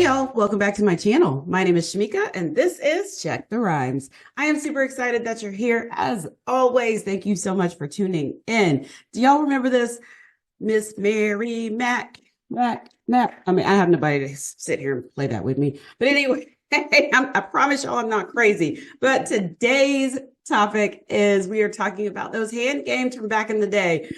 y'all, welcome back to my channel. My name is Shamika and this is Check the Rhymes. I am super excited that you're here as always. Thank you so much for tuning in. Do y'all remember this? Miss Mary Mac. I mean, I have nobody to sit here and play that with me. But anyway, I promise y'all I'm not crazy. But today's topic is we are talking about those hand games from back in the day.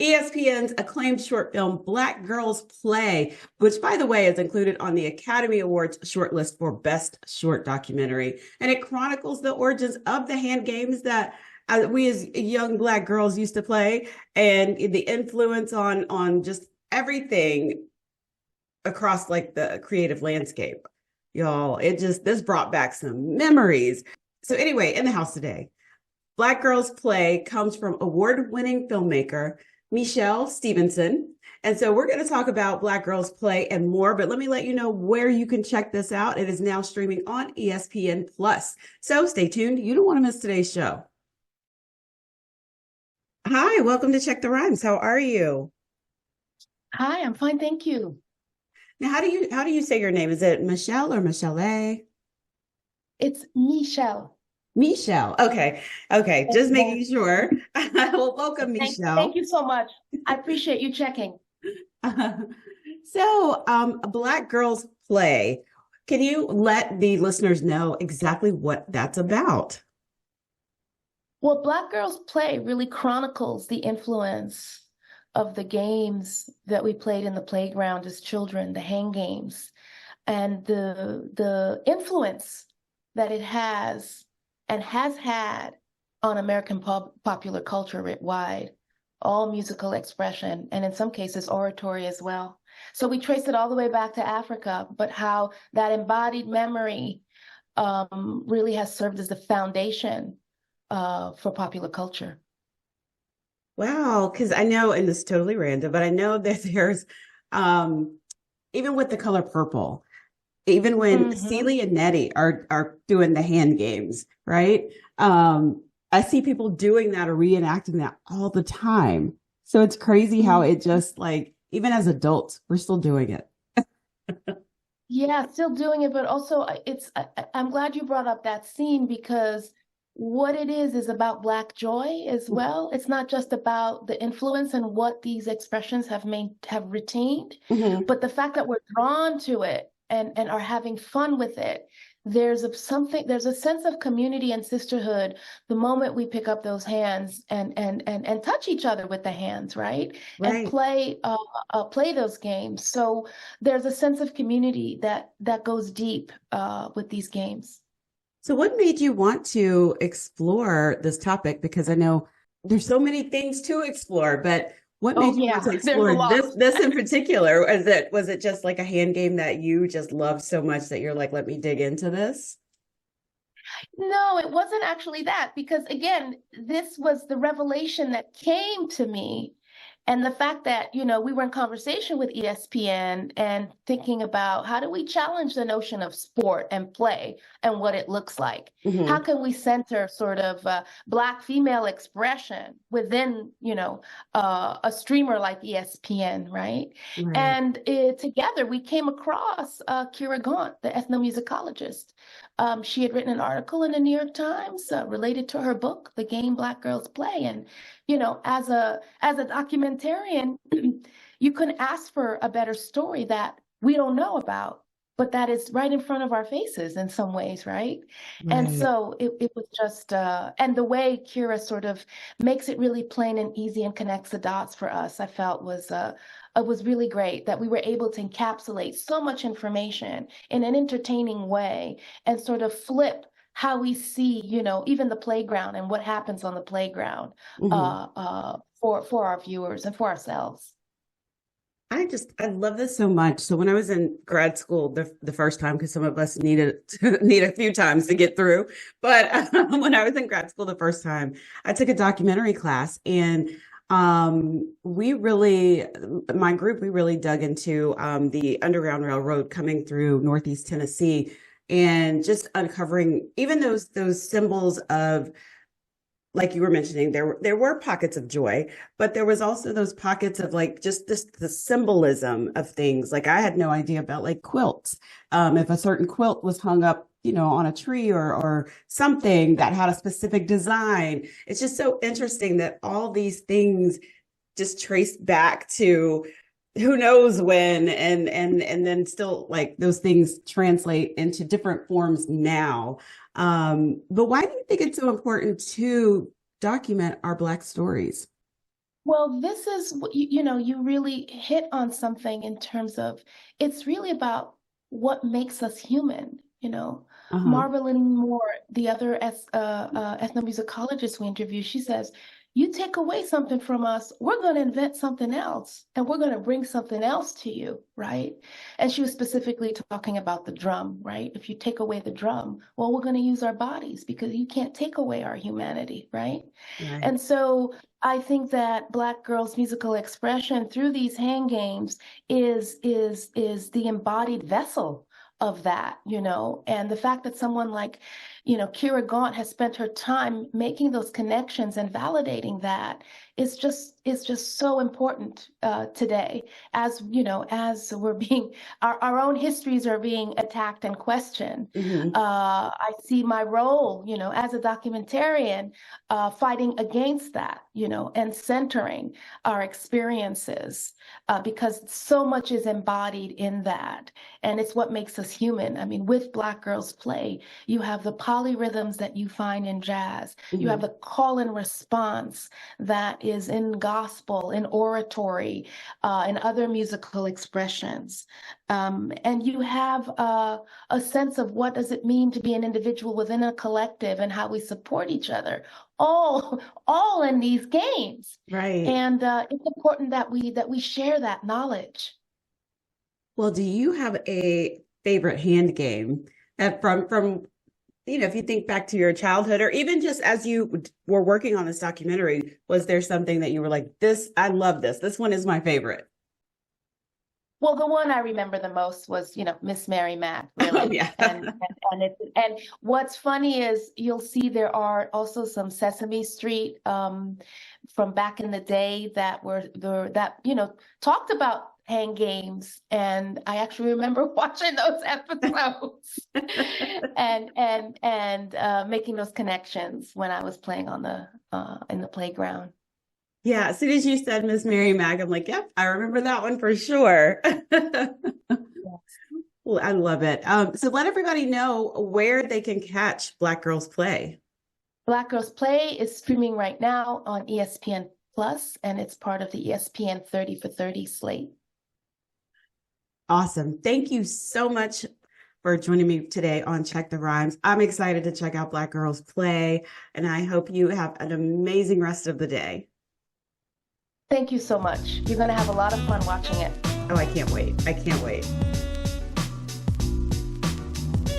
ESPN's acclaimed short film Black Girls Play, which by the way is included on the Academy Awards shortlist for Best Short Documentary. And it chronicles the origins of the hand games that we as young Black girls used to play and the influence on just everything across like the creative landscape. Y'all, this brought back some memories. So anyway, in the house today, Black Girls Play comes from award-winning filmmaker Michèle Stephenson. And so we're going to talk about Black Girls Play and more, but let me let you know where you can check this out. It is now streaming on ESPN Plus. So stay tuned. You don't want to miss today's show. Hi, welcome to Check the Rhymes. How are you? Hi, I'm fine, thank you. Now, how do you say your name? Is it Michelle or Michelle? It's Michèle. Michelle. Okay. Just making sure. Well, welcome, Michelle. Thank you so much. I appreciate you checking. Black Girls Play. Can you let the listeners know exactly what that's about? Well, Black Girls Play really chronicles the influence of the games that we played in the playground as children, the hand games, and the influence that it has and has had on American popular culture writ wide, all musical expression, and in some cases oratory as well. So we trace it all the way back to Africa, but how that embodied memory really has served as the foundation for popular culture. Wow, because I know, and this is totally random, but I know that there's, even with the color purple, even when Celie and Nettie are doing the hand games, right? I see people doing that or reenacting that all the time. So it's crazy how it just like, even as adults, we're still doing it. Yeah, still doing it, but also I'm glad you brought up that scene because what it is about Black joy as well. It's not just about the influence and what these expressions have retained, but the fact that we're drawn to it and are having fun with it. There's a sense of community and sisterhood the moment we pick up those hands and touch each other with the hands, right? And play those games. So there's a sense of community that goes deep with these games. So what made you want to explore this topic? Because I know there's so many things to explore, but what made you want to explore this in particular? Was it just like a hand game that you just loved so much that you're like, let me dig into this? No, it wasn't actually that, because again, this was the revelation that came to me. And the fact that, we were in conversation with ESPN and thinking about how do we challenge the notion of sport and play and what it looks like? How can we center sort of Black female expression within, a streamer like ESPN, right? And together we came across Kira Gaunt, the ethnomusicologist. She had written an article in the New York Times related to her book, The Game Black Girls Play. And, as a documentarian, you couldn't ask for a better story that we don't know about, but that is right in front of our faces in some ways, right? And so it was just, and the way Kira sort of makes it really plain and easy and connects the dots for us, I felt was really great that we were able to encapsulate so much information in an entertaining way and sort of flip how we see, even the playground and what happens on the playground for our viewers and for ourselves. I love this so much. So when I was in grad school the first time, because some of us need a few times to get through, but when I was in grad school the first time, I took a documentary class and my group, we really dug into the Underground Railroad coming through Northeast Tennessee and just uncovering even those symbols of like you were mentioning, there were pockets of joy, but there was also those pockets of like just the symbolism of things. Like I had no idea about like quilts. If a certain quilt was hung up, on a tree or something that had a specific design. It's just so interesting that all these things just trace back to who knows when, and then still like those things translate into different forms now. But why do you think it's so important to document our Black stories? Well, this is what you really hit on something in terms of it's really about what makes us human, Uh-huh. Marvelyn Moore, the other ethnomusicologist we interviewed, she says, you take away something from us, we're going to invent something else and we're going to bring something else to you, right? And she was specifically talking about the drum, right? If you take away the drum, well, we're going to use our bodies because you can't take away our humanity, right? Right. And so I think that Black girls' musical expression through these hand games is the embodied vessel of that, and the fact that someone like, Kira Gaunt has spent her time making those connections and validating that is just so important today, as as we're being our own histories are being attacked and questioned. Mm-hmm. I see my role, as a documentarian, fighting against that, and centering our experiences because so much is embodied in that. And it's what makes us human. I mean, with Black Girls Play, you have the polyrhythms that you find in jazz. Mm-hmm. You have the call and response that is in gospel, in oratory, and other musical expressions. And you have a sense of what does it mean to be an individual within a collective and how we support each other, all in these games. Right. And it's important that we share that knowledge. Well, do you have a favorite hand game from if you think back to your childhood or even just as you were working on this documentary, was there something that you were like, I love this. This one is my favorite. Well, the one I remember the most was, Miss Mary Mac, really. Oh, yeah. And what's funny is you'll see there are also some Sesame Street from back in the day that talked about hand games, and I actually remember watching those episodes and making those connections when I was playing on in the playground. Yeah, as soon as you said Miss Mary Mag, I'm like, yep, I remember that one for sure. Well, I love it. So let everybody know where they can catch Black Girls Play. Black Girls Play is streaming right now on ESPN Plus, and it's part of the ESPN 30 for 30 slate. Awesome. Thank you so much for joining me today on Check the Rhymes. I'm excited to check out Black Girls Play, and I hope you have an amazing rest of the day. Thank you so much. You're going to have a lot of fun watching it. Oh, I can't wait. I can't wait.